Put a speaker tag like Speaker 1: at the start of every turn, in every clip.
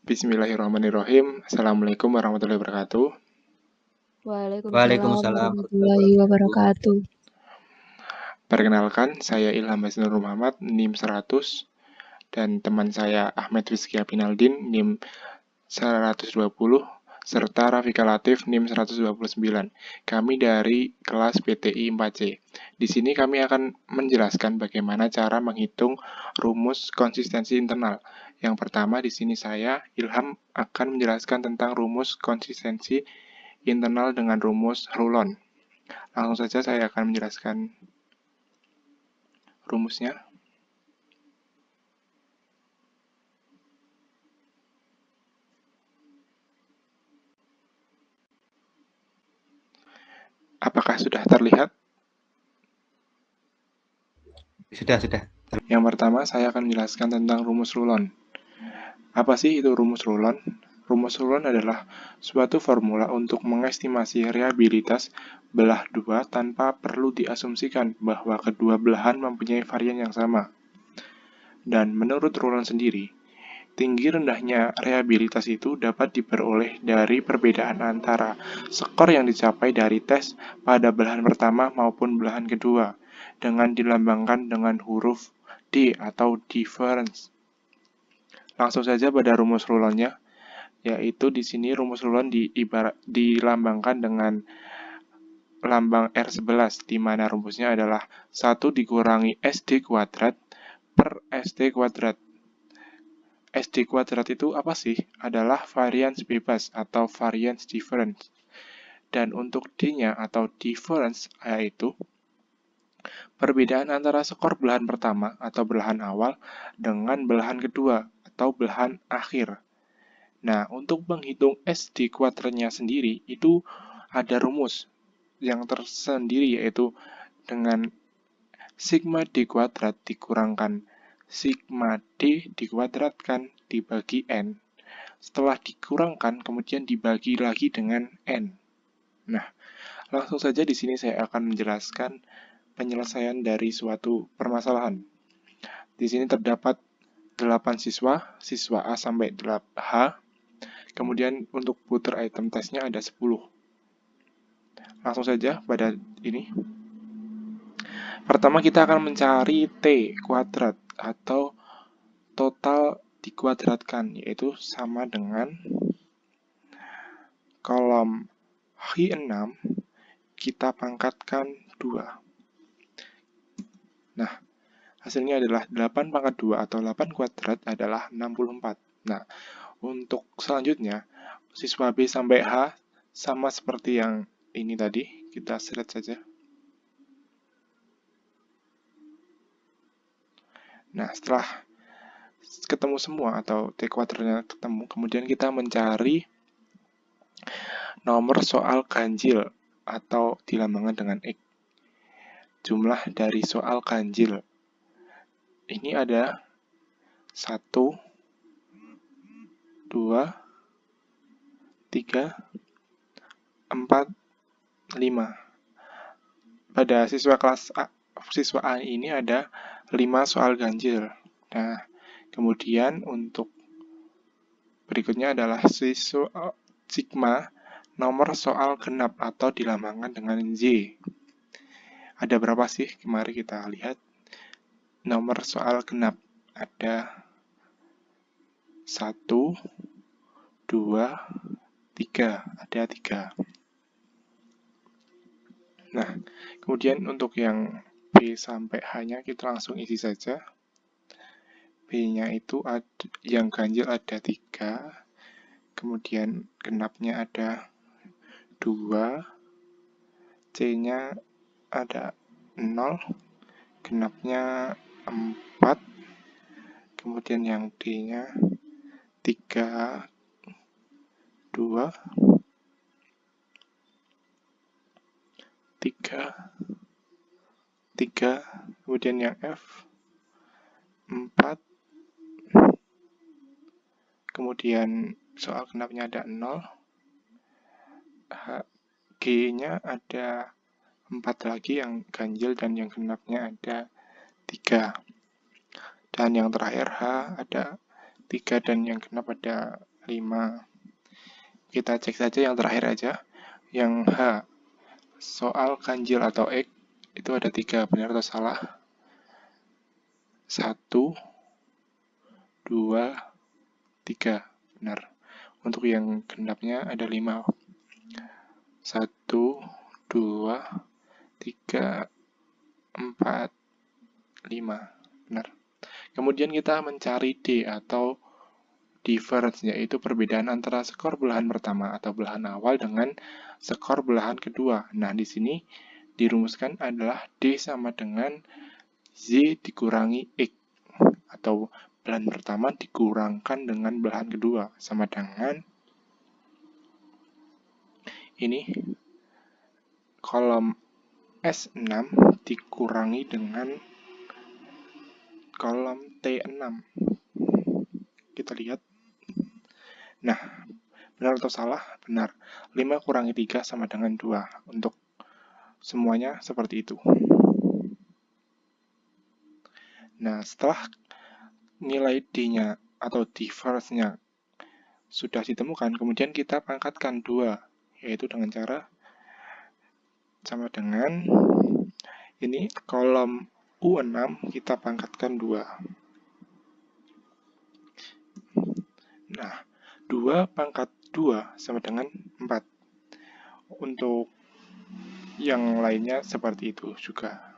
Speaker 1: Bismillahirrahmanirrahim. Assalamualaikum warahmatullahi wabarakatuh.
Speaker 2: Waalaikumsalam
Speaker 3: Waalaikumsalam warahmatullahi
Speaker 2: warahmatullahi
Speaker 3: wabarakatuh.
Speaker 2: wabarakatuh.
Speaker 1: Perkenalkan, saya Ilham Hasnur Muhammad, NIM 100, dan teman saya Ahmed Rizky Apinaldin, NIM 120, serta Rafika Latif, NIM 129. Kami dari kelas PTI 4C. Di sini kami akan menjelaskan bagaimana cara menghitung rumus konsistensi internal. Yang pertama, di sini saya, Ilham, akan menjelaskan tentang rumus konsistensi internal dengan rumus rulon. Langsung saja saya akan menjelaskan rumusnya. Apakah sudah terlihat?
Speaker 3: Sudah.
Speaker 1: Yang pertama, saya akan menjelaskan tentang rumus rulon. Apa sih itu rumus rulon? Rumus rulon adalah suatu formula untuk mengestimasi reliabilitas belah dua tanpa perlu diasumsikan bahwa kedua belahan mempunyai varian yang sama. Dan menurut rulon sendiri, tinggi rendahnya reliabilitas itu dapat diperoleh dari perbedaan antara skor yang dicapai dari tes pada belahan pertama maupun belahan kedua, dengan dilambangkan dengan huruf D atau difference. Langsung saja pada rumus rulonnya, yaitu di sini rumus rulon dilambangkan dengan lambang R11, di mana rumusnya adalah 1 dikurangi SD kuadrat per SD kuadrat. SD kuadrat itu apa sih? Adalah variance bebas atau variance difference. Dan untuk D-nya atau difference yaitu perbedaan antara skor belahan pertama atau belahan awal dengan belahan kedua atau belahan akhir. Nah, untuk menghitung SD kuadratnya sendiri itu ada rumus yang tersendiri, yaitu dengan sigma D kuadrat dikurangkan sigma D dikuadratkan dibagi N. Setelah dikurangkan, kemudian dibagi lagi dengan N. Nah, langsung saja di sini saya akan menjelaskan penyelesaian dari suatu permasalahan. Di sini terdapat 8 siswa A sampai H. Kemudian untuk puter item tesnya ada 10. Langsung saja pada ini. Pertama kita akan mencari T kuadrat atau total dikuadratkan, yaitu sama dengan kolom H6 kita pangkatkan 2. Nah, hasilnya adalah 8 pangkat 2 atau 8 kuadrat adalah 64. Nah, untuk selanjutnya, siswa B sampai H sama seperti yang ini tadi, kita select saja. Nah, setelah ketemu semua atau T kuadratnya ketemu, kemudian kita mencari nomor soal ganjil atau dilambangkan dengan X. Jumlah dari soal ganjil ini ada 1, 2, 3, 4, 5. Pada siswa A ini ada 5 soal ganjil. Nah, kemudian untuk berikutnya adalah sigma nomor soal genap atau dilambangkan dengan Z. Ada berapa sih? Mari kita lihat. Nomor soal genap ada 1, 2, 3. Ada 3. Nah, kemudian untuk yang B sampai H-nya kita langsung isi saja. B-nya itu yang ganjil ada 3. Kemudian genapnya ada 2. C-nya ada 0. Genapnya 4. Kemudian yang D-nya 3, 2, 3. Kemudian yang F 4. Kemudian soal genapnya ada 0. G-nya ada 4 lagi yang ganjil dan yang genapnya ada 3. Dan yang terakhir H ada 3 dan yang genap ada 5. Kita cek saja yang terakhir aja. Yang H, soal ganjil atau X, itu ada 3, benar atau salah? 1, 2, 3, benar. Untuk yang genapnya ada 5. 1, 2, 3, 4, 5, benar. Kemudian kita mencari D atau difference, yaitu perbedaan antara skor belahan pertama atau belahan awal dengan skor belahan kedua. Nah, di sini dirumuskan adalah D sama dengan Z dikurangi X, atau belahan pertama dikurangkan dengan belahan kedua, sama dengan ini, kolom S6 dikurangi dengan kolom T6. Kita lihat. Nah, benar atau salah? Benar. 5 kurangi 3 sama dengan 2. Untuk semuanya seperti itu. Nah, setelah nilai D-nya atau difference-nya sudah ditemukan, kemudian kita pangkatkan 2, yaitu dengan cara sama dengan ini, kolom U6 kita pangkatkan 2. Nah, 2 pangkat 2 sama dengan 4. Untuk yang lainnya seperti itu juga.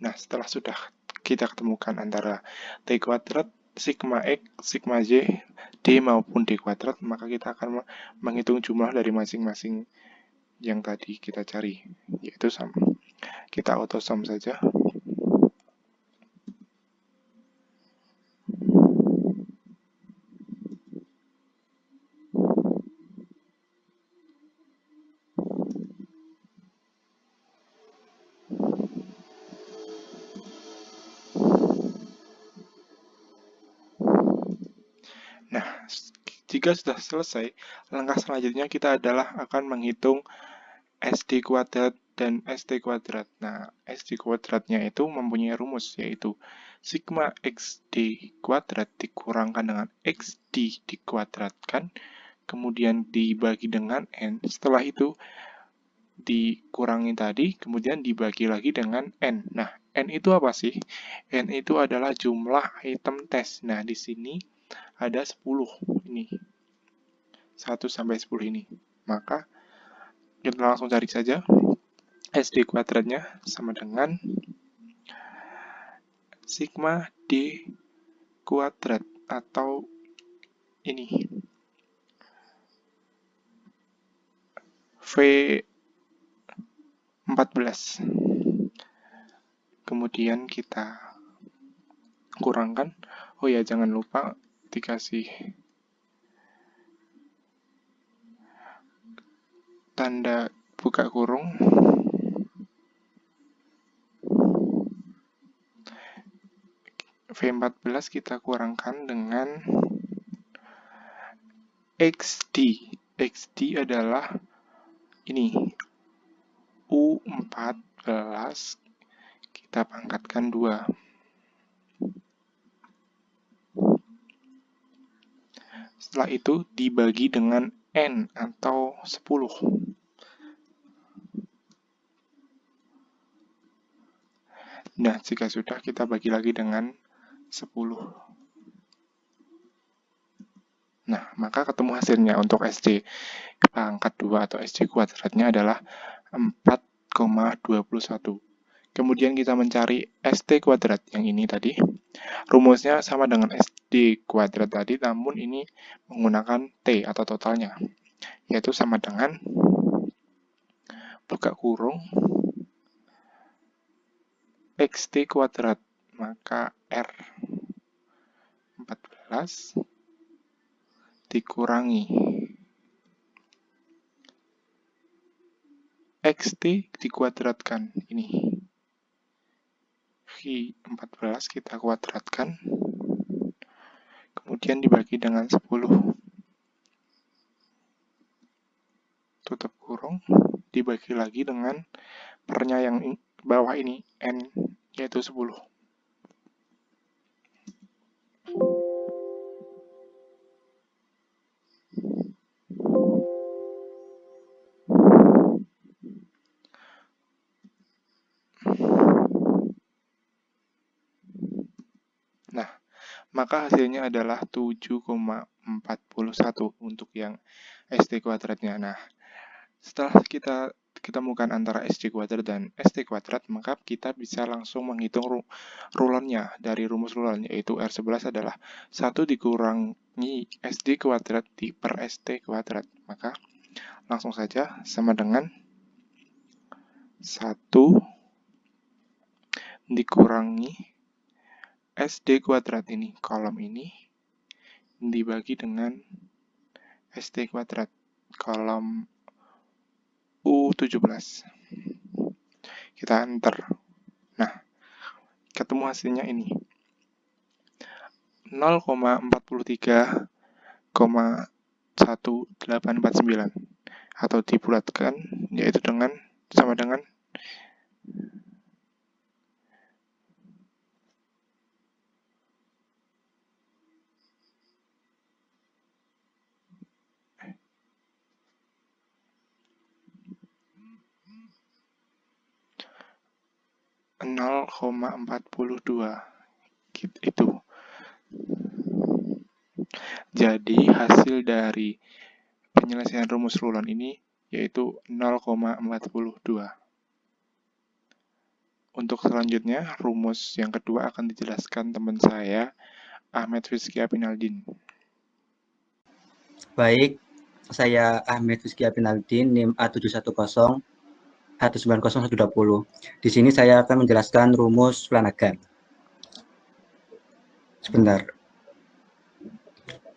Speaker 1: Nah, setelah sudah kita ketemukan antara T kuadrat, sigma X, sigma Y, D maupun D kuadrat, maka kita akan menghitung jumlah dari masing-masing yang tadi kita cari, yaitu sama. Kita auto sum saja. Nah, jika sudah selesai, langkah selanjutnya kita adalah akan menghitung SD kuadrat dan ST kuadrat. Nah, SD kuadratnya itu mempunyai rumus, yaitu sigma XD kuadrat dikurangkan dengan XD dikuadratkan, kemudian dibagi dengan N. Setelah itu dikurangi tadi, kemudian dibagi lagi dengan N. Nah, N itu apa sih? N itu adalah jumlah item tes. Nah, di sini ada 10 ini. 1 sampai 10 ini. Maka kita langsung cari saja. SD kuadratnya sama dengan sigma D kuadrat, atau ini V14. Kemudian kita kurangkan. Oh ya, jangan lupa dikasih tanda buka kurung. V14 kita kurangkan dengan XD. XD adalah ini, U14 kita pangkatkan 2. Setelah itu dibagi dengan N atau 10. Nah, jika sudah, kita bagi lagi dengan 10. Nah, maka ketemu hasilnya untuk SD pangkat 2 atau SD kuadratnya adalah 4,21. Kemudian kita mencari ST kuadrat yang ini tadi. Rumusnya sama dengan SD kuadrat tadi, namun ini menggunakan T atau totalnya, yaitu sama dengan buka kurung XT kuadrat, maka R 14 dikurangi XT dikuadratkan, ini V14 kita kuadratkan, kemudian dibagi dengan 10, tutup kurung, dibagi lagi dengan pernya yang bawah ini, N, yaitu 10. maka hasilnya adalah 7,41 untuk yang ST kuadratnya. Nah, setelah kita ketemukan antara ST kuadrat dan ST kuadrat, maka kita bisa langsung menghitung rulonnya dari rumus rulon, yaitu R11 adalah 1 dikurangi SD kuadrat per ST kuadrat. Maka langsung saja sama dengan 1 dikurangi SD kuadrat ini, kolom ini, dibagi dengan ST kuadrat, kolom U17. Kita enter. Nah, ketemu hasilnya ini. 0,43,1849 atau dibulatkan yaitu sama dengan 0,42 itu. Jadi hasil dari penyelesaian rumus rulon ini yaitu 0,42. Untuk selanjutnya, rumus yang kedua akan dijelaskan teman saya, Ahmed Rizky Apinaldin.
Speaker 2: Baik, saya Ahmed Rizky Apinaldin, NIM A710 A90120. Di sini saya akan menjelaskan rumus Flanagan. Sebentar.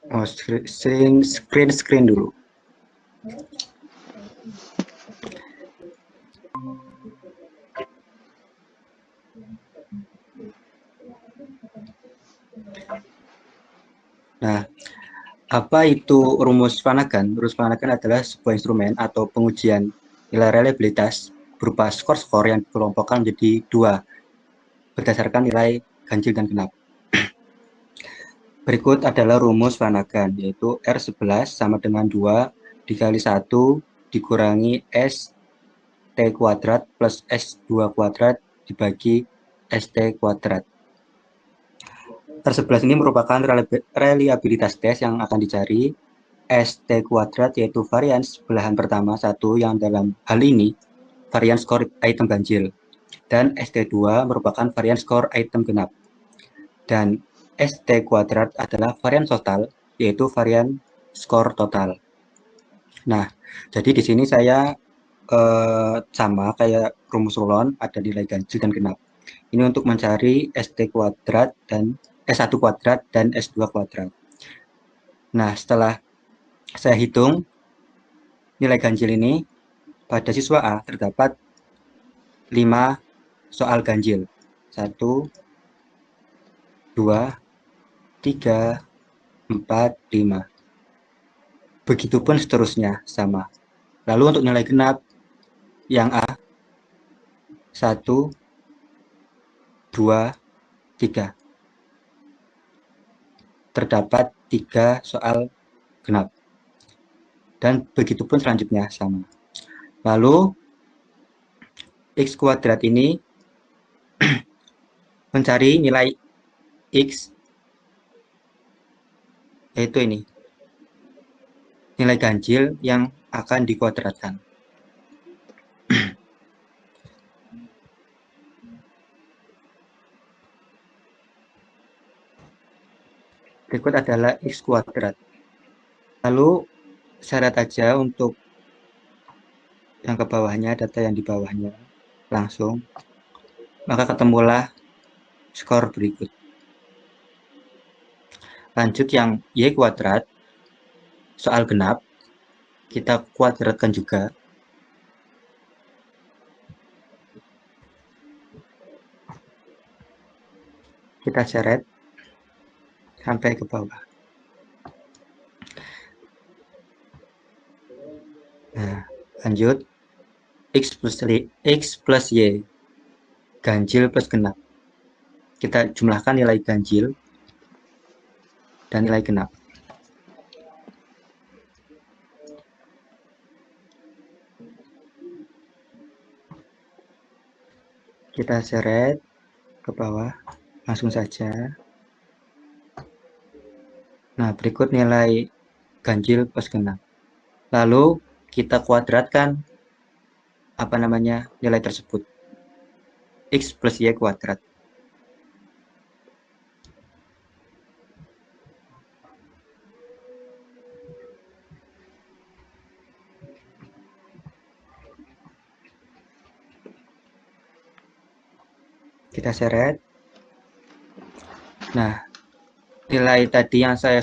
Speaker 2: Oh, screen dulu. Nah, apa itu rumus Flanagan? Rumus Flanagan adalah sebuah instrumen atau pengujian nilai reliabilitas berupa skor-skor yang dikelompokkan menjadi dua berdasarkan nilai ganjil dan genap. Berikut adalah rumus Flanagan, yaitu R11 sama dengan 2 dikali 1 dikurangi ST kuadrat plus S2 kuadrat dibagi ST kuadrat. R11 ini merupakan reliabilitas tes yang akan dicari. ST kuadrat yaitu varians belahan pertama 1 yang dalam hal ini varian skor item ganjil. Dan ST2 merupakan varian skor item genap. Dan ST kuadrat adalah varian total, yaitu varian skor total. Nah, jadi di sini saya sama kayak rumus rulon, ada nilai ganjil dan genap. Ini untuk mencari ST kuadrat dan S1 kuadrat dan S2 kuadrat. Nah, setelah saya hitung nilai ganjil ini, pada siswa A terdapat 5 soal ganjil. 1, 2, 3, 4, 5. Begitupun seterusnya, sama. Lalu untuk nilai genap, yang A, 1, 2, 3. Terdapat 3 soal genap. Dan begitupun selanjutnya, sama. Lalu, X kuadrat ini mencari nilai X, yaitu ini. Nilai ganjil yang akan dikuadratkan. Berikut adalah X kuadrat. Lalu syarat aja untuk yang ke bawahnya, data yang di bawahnya langsung. Maka ketemulah skor berikut. Lanjut yang Y kuadrat, soal genap, kita kuadratkan juga. Kita seret sampai ke bawah. Nah, lanjut X plus Y, ganjil plus genap. Kita jumlahkan nilai ganjil dan nilai genap. Kita seret ke bawah, langsung saja. Nah, berikut nilai ganjil plus genap. Lalu kita kuadratkan nilai tersebut. X plus Y kuadrat. Kita seret. Nah, nilai tadi yang saya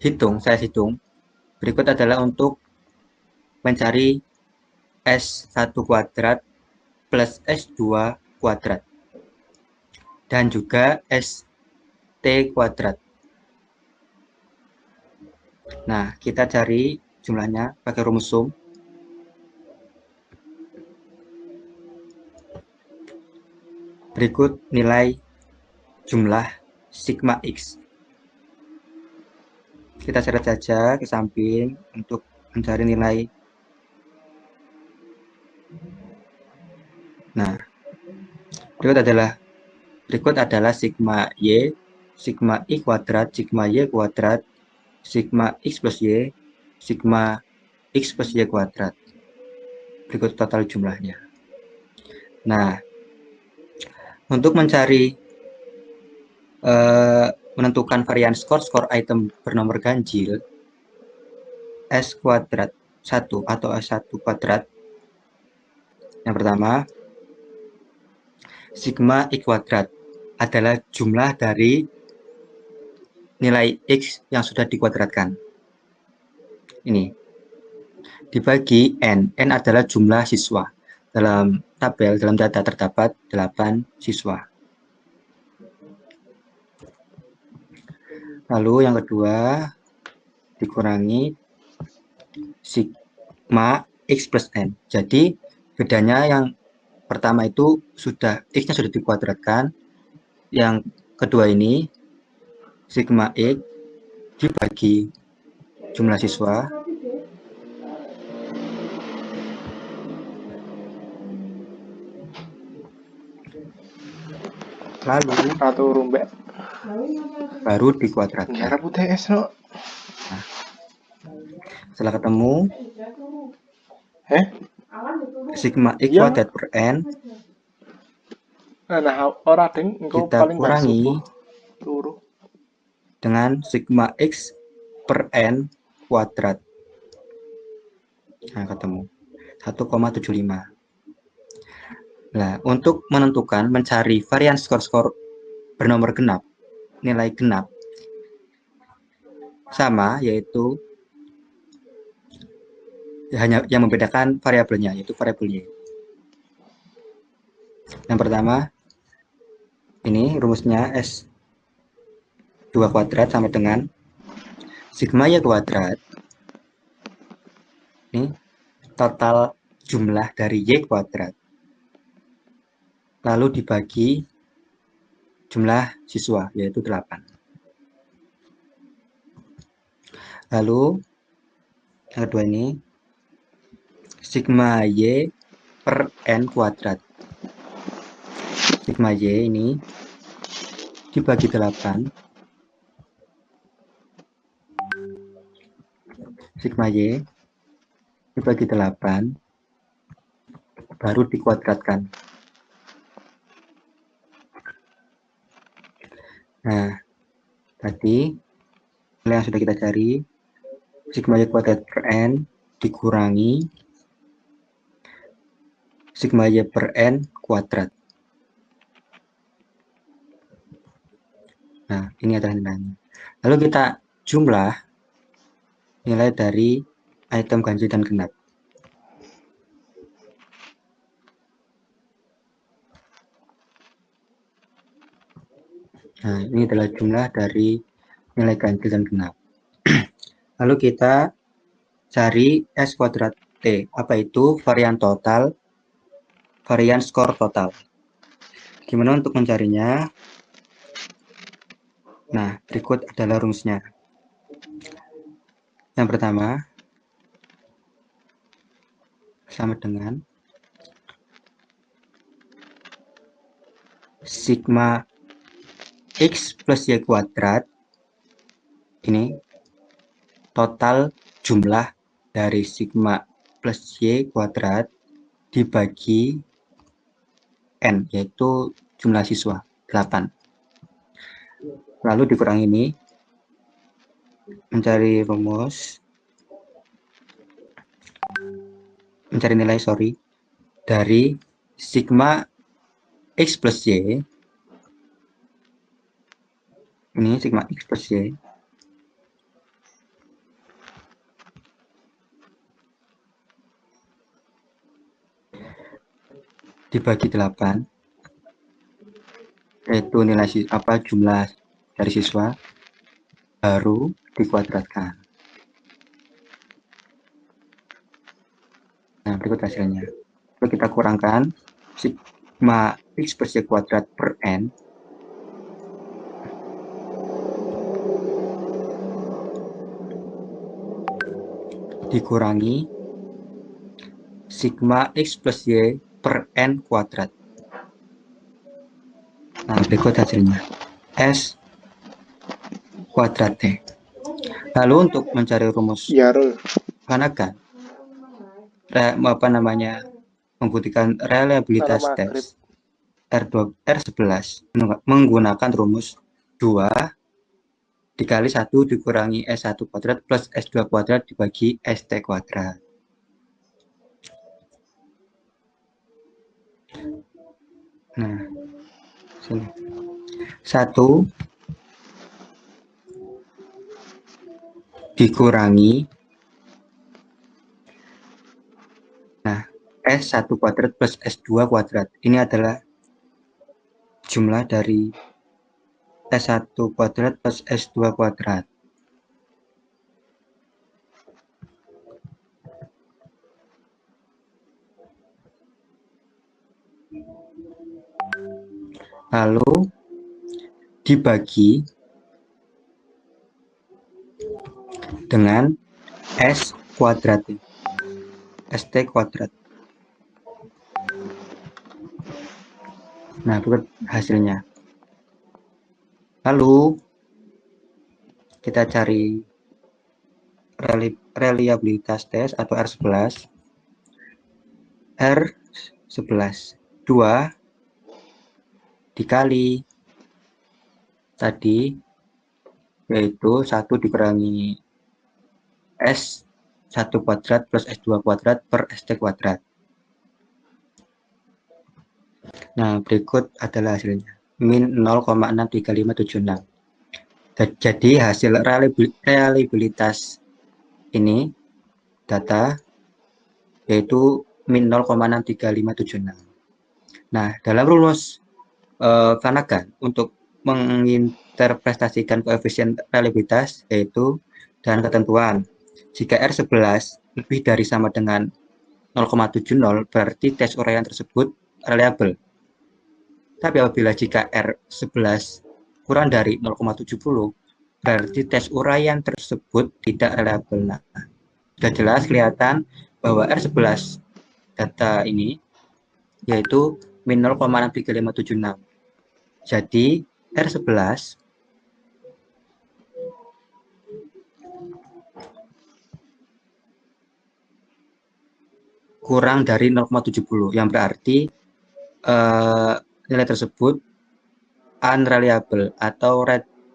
Speaker 2: hitung. Berikut adalah untuk mencari S1 kuadrat plus S2 kuadrat. Dan juga ST kuadrat. Nah, kita cari jumlahnya pakai rumus sum. Berikut nilai jumlah sigma X. Kita seret saja ke samping untuk mencari nilai. Nah, berikut adalah sigma Y, sigma I kuadrat, sigma Y kuadrat, sigma X plus Y, sigma X plus Y kuadrat. Berikut total jumlahnya. Nah, untuk menentukan varian skor item bernomor ganjil S kuadrat 1 atau S1 kuadrat, yang pertama, sigma I kuadrat adalah jumlah dari nilai X yang sudah dikuadratkan. Ini dibagi N. N adalah jumlah siswa. Dalam data terdapat 8 siswa. Lalu yang kedua, dikurangi sigma X plus N. Jadi bedanya yang pertama itu X-nya sudah dikuadratkan. Yang kedua ini sigma X dibagi jumlah siswa. Lalu baru dikuadratkan. Nah, setelah ketemu sigma X kuadrat per N, kita kurangi dengan sigma X per N kuadrat. Nah, ketemu 1,75. Nah, untuk mencari varian skor bernomor genap, nilai genap sama, yaitu hanya yang membedakan variabelnya, yaitu variabel Y. Yang pertama, ini rumusnya S2 kuadrat sama dengan sigma Y kuadrat. Ini total jumlah dari Y kuadrat. Lalu dibagi jumlah siswa, yaitu 8. Lalu yang kedua ini sigma Y per N kuadrat. Sigma Y ini dibagi 8. Sigma Y dibagi 8 baru dikuadratkan. Nah, tadi nilai yang sudah kita cari, sigma Y kuadrat per N dikurangi sigma Y per N kuadrat. Nah, ini adalah nilainya. Lalu kita jumlah nilai dari item ganjil dan genap. Nah, ini adalah jumlah dari nilai ganjil dan genap. Lalu kita cari S kuadrat T. Apa itu? Varian total, varian skor total. Gimana untuk mencarinya? Nah, berikut adalah rumusnya. Yang pertama, sama dengan sigma X plus Y kuadrat ini total jumlah dari sigma plus Y kuadrat dibagi N, yaitu jumlah siswa 8. Lalu dikurangi ini, mencari nilai dari sigma X plus Y, ini sigma X plus Y, dibagi 8, yaitu nilai jumlah dari siswa, baru dikuadratkan. Nah, berikut hasilnya. Lalu kita kurangkan sigma X plus Y kuadrat per N dikurangi sigma X plus Y per N kuadrat. Nah, berikut hasilnya. S kuadrat T. Lalu untuk mencari rumus
Speaker 1: Ya, Rul.
Speaker 2: Van membuktikan reliabilitas tes R11 menggunakan rumus 2 dikali 1 dikurangi S1 kuadrat plus S2 kuadrat dibagi ST kuadrat. Nah, sini. 1 dikurangi S1 kuadrat plus S2 kuadrat. Ini adalah jumlah dari S1 kuadrat plus S2 kuadrat. Lalu dibagi dengan S kuadrat, ST kuadrat. Nah, berikut hasilnya. Lalu kita cari reliabilitas tes atau R11. R11 2 dikali tadi, yaitu 1 dikurangi S1 kuadrat plus S2 kuadrat per ST kuadrat. Nah, berikut adalah hasilnya. Min 0,63576. Jadi hasil reliabilitas ini data yaitu min 0,63576. Nah, dalam rumus Van untuk menginterpretasikan koefisien reliabilitas yaitu dengan ketentuan jika R11 lebih dari sama dengan 0,70 berarti tes uraian tersebut reliable. Tapi apabila jika R11 kurang dari 0,70 berarti tes uraian tersebut tidak reliable. Nah, sudah jelas kelihatan bahwa R11 data ini yaitu min 0,63576. Jadi R11 kurang dari 0,70 yang berarti nilai tersebut unreliable atau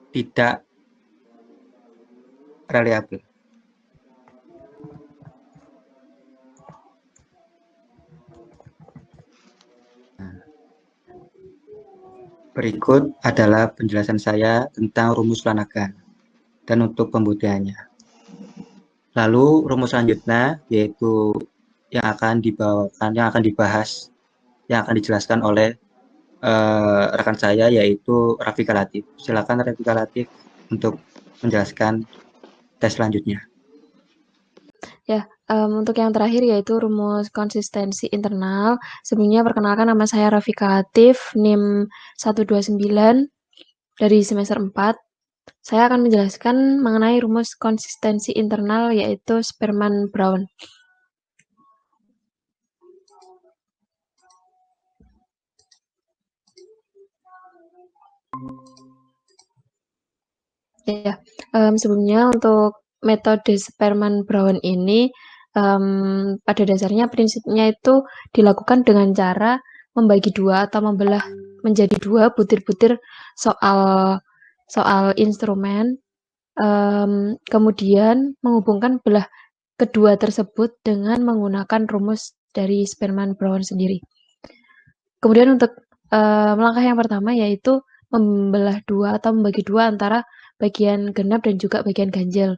Speaker 2: tidak reliable. Berikut adalah penjelasan saya tentang rumus Flanagan dan untuk pembuktiannya. Lalu rumus selanjutnya yaitu yang akan dibahas, yang akan dijelaskan oleh rekan saya yaitu Rafika Latif. Silakan Rafika Latif untuk menjelaskan tes selanjutnya.
Speaker 3: Ya, untuk yang terakhir yaitu rumus konsistensi internal. Sebelumnya perkenalkan nama saya Rafika Latif, NIM 129 dari semester 4. Saya akan menjelaskan mengenai rumus konsistensi internal yaitu Spearman-Brown. Ya, sebelumnya untuk metode Spearman-Brown ini, pada dasarnya prinsipnya itu dilakukan dengan cara membagi dua atau membelah menjadi dua butir-butir soal instrumen, kemudian menghubungkan belah kedua tersebut dengan menggunakan rumus dari Spearman-Brown sendiri. Kemudian untuk langkah yang pertama yaitu membelah dua atau membagi dua antara bagian genap dan juga bagian ganjil.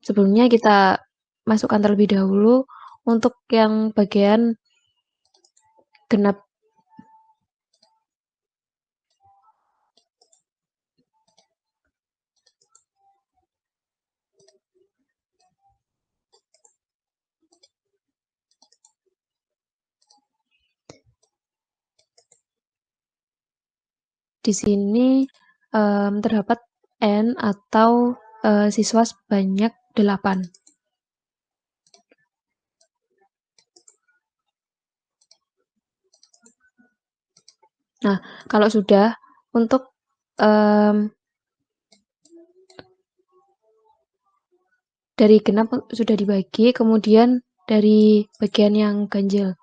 Speaker 3: Sebelumnya kita masukkan terlebih dahulu untuk yang bagian genap. Di sini terdapat N atau siswa sebanyak 8. Nah, kalau sudah untuk dari genap sudah dibagi, kemudian dari bagian yang ganjil.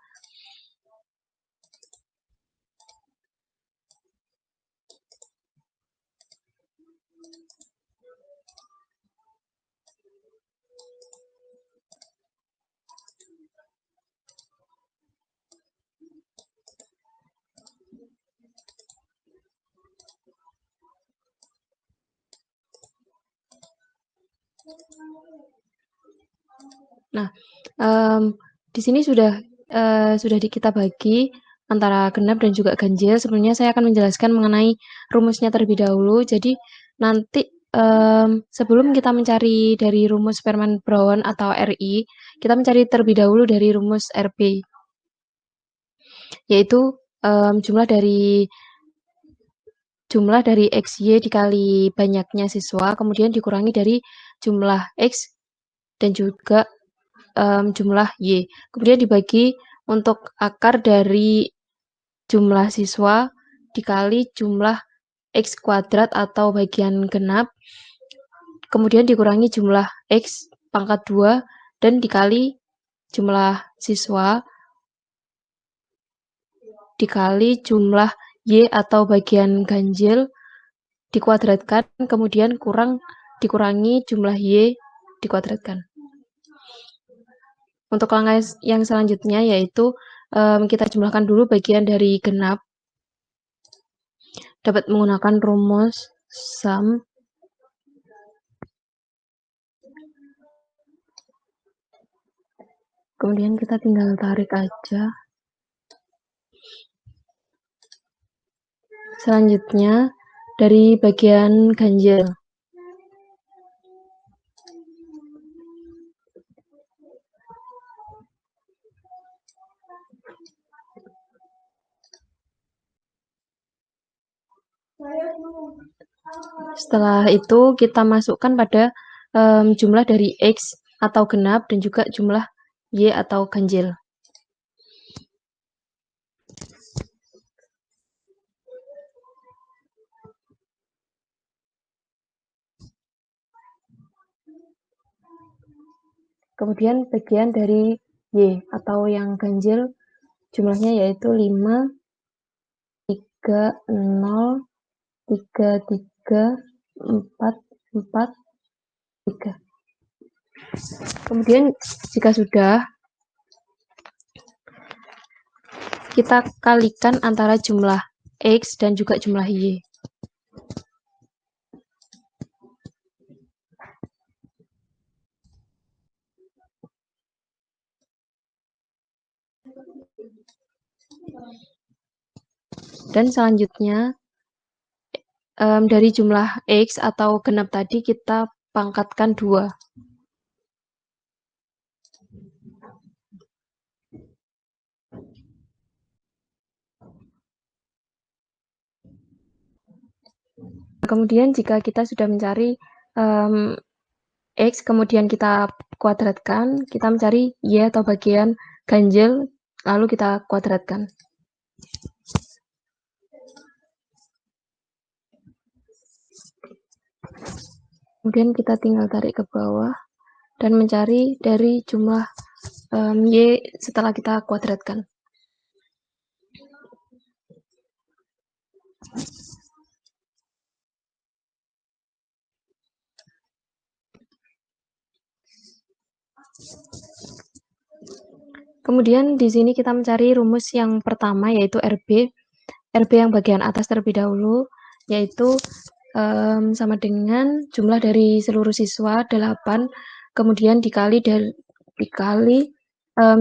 Speaker 3: Nah, di sini sudah kita bagi antara genap dan juga ganjil. Sebelumnya saya akan menjelaskan mengenai rumusnya terlebih dahulu. Jadi nanti sebelum kita mencari dari rumus Spearman-Brown atau RI, kita mencari terlebih dahulu dari rumus RB, yaitu jumlah dari XY dikali banyaknya siswa, kemudian dikurangi dari jumlah X dan juga jumlah Y. Kemudian dibagi untuk akar dari jumlah siswa dikali jumlah X kuadrat atau bagian genap, kemudian dikurangi jumlah X pangkat 2 dan dikali jumlah siswa dikali jumlah Y atau bagian ganjil dikuadratkan, kemudian dikurangi jumlah Y dikuadratkan. Untuk langkah yang selanjutnya yaitu kita jumlahkan dulu bagian dari genap. Dapat menggunakan rumus sum. Kemudian kita tinggal tarik aja. Selanjutnya dari bagian ganjil. Setelah itu kita masukkan pada jumlah dari X atau genap dan juga jumlah Y atau ganjil. Kemudian bagian dari Y atau yang ganjil jumlahnya yaitu 5, 3, 0, 3, 3, 4, 4, 3. Kemudian jika sudah, kita kalikan antara jumlah X dan juga jumlah Y. Dan selanjutnya, dari jumlah X atau genap tadi kita pangkatkan 2. Kemudian jika kita sudah mencari X, kemudian kita kuadratkan, kita mencari Y atau bagian ganjil, lalu kita kuadratkan. Kemudian kita tinggal tarik ke bawah dan mencari dari jumlah Y setelah kita kuadratkan. Kemudian di sini kita mencari rumus yang pertama, yaitu RB. RB yang bagian atas terlebih dahulu, yaitu sama dengan jumlah dari seluruh siswa 8, kemudian dikali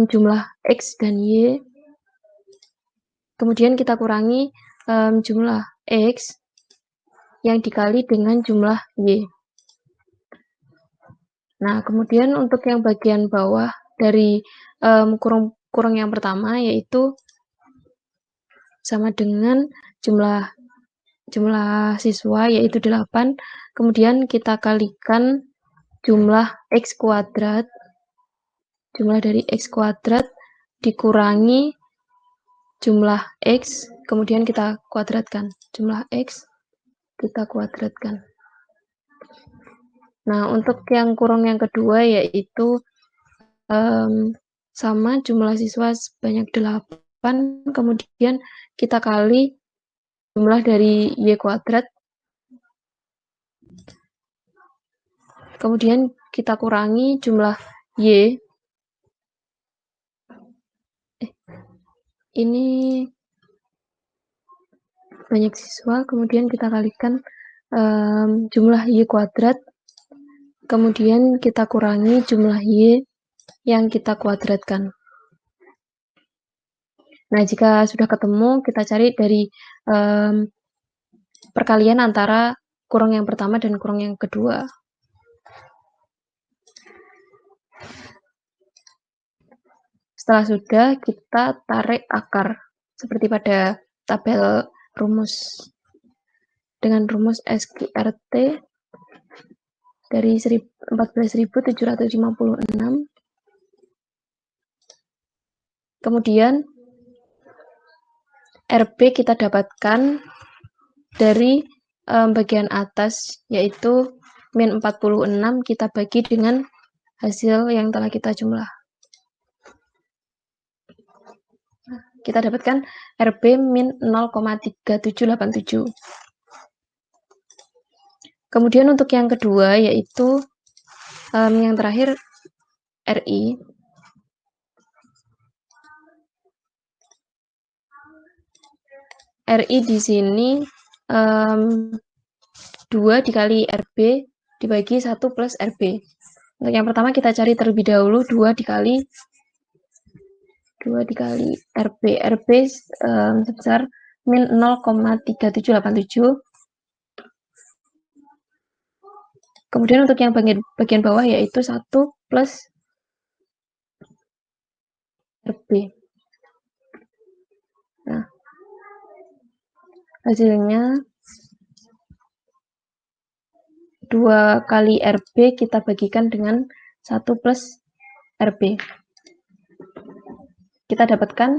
Speaker 3: jumlah X dan Y, kemudian kita kurangi jumlah X yang dikali dengan jumlah Y. Nah, kemudian untuk yang bagian bawah dari kurung yang pertama, yaitu sama dengan jumlah siswa, yaitu 8, kemudian kita kalikan jumlah X kuadrat, jumlah dari X kuadrat dikurangi jumlah X, kemudian kita kuadratkan. Jumlah X kita kuadratkan. Nah, untuk yang kurung yang kedua, yaitu sama jumlah siswa sebanyak 8, kemudian kita kali jumlah dari Y kuadrat, kemudian kita kurangi jumlah Y. Ini banyak siswa, kemudian kita kalikan jumlah Y kuadrat, kemudian kita kurangi jumlah Y yang kita kuadratkan. Nah, jika sudah ketemu, kita cari dari perkalian antara kurung yang pertama dan kurung yang kedua. Setelah sudah, kita tarik akar, seperti pada tabel rumus. Dengan rumus SQRT dari 14.756. Kemudian RB kita dapatkan dari bagian atas, yaitu min 46 kita bagi dengan hasil yang telah kita jumlah. Kita dapatkan RB min 0,3787. Kemudian untuk yang kedua, yaitu yang terakhir RI. RI di sini 2 dikali RB dibagi 1 plus RB. Untuk yang pertama kita cari terlebih dahulu 2 dikali RB. RB sebesar min 0,3787. Kemudian untuk yang bagian bawah yaitu 1 plus RB. Nah, hasilnya 2 kali RB kita bagikan dengan 1 plus RB. Kita dapatkan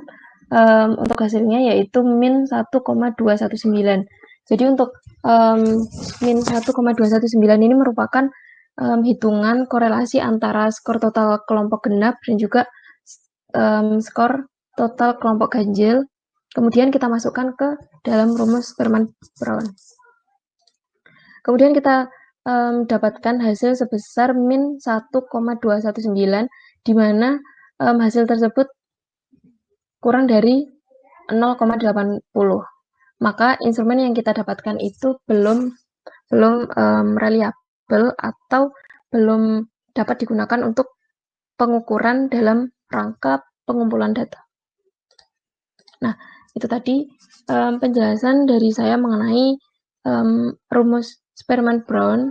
Speaker 3: untuk hasilnya yaitu min 1,219. Jadi untuk min 1,219 ini merupakan hitungan korelasi antara skor total kelompok genap dan juga skor total kelompok ganjil. Kemudian kita masukkan ke dalam rumus Spearman-Brown. Kemudian kita dapatkan hasil sebesar min 1,219, di mana hasil tersebut kurang dari 0,80. Maka instrumen yang kita dapatkan itu belum reliable atau belum dapat digunakan untuk pengukuran dalam rangka pengumpulan data. Nah, itu tadi penjelasan dari saya mengenai rumus Spearman-Brown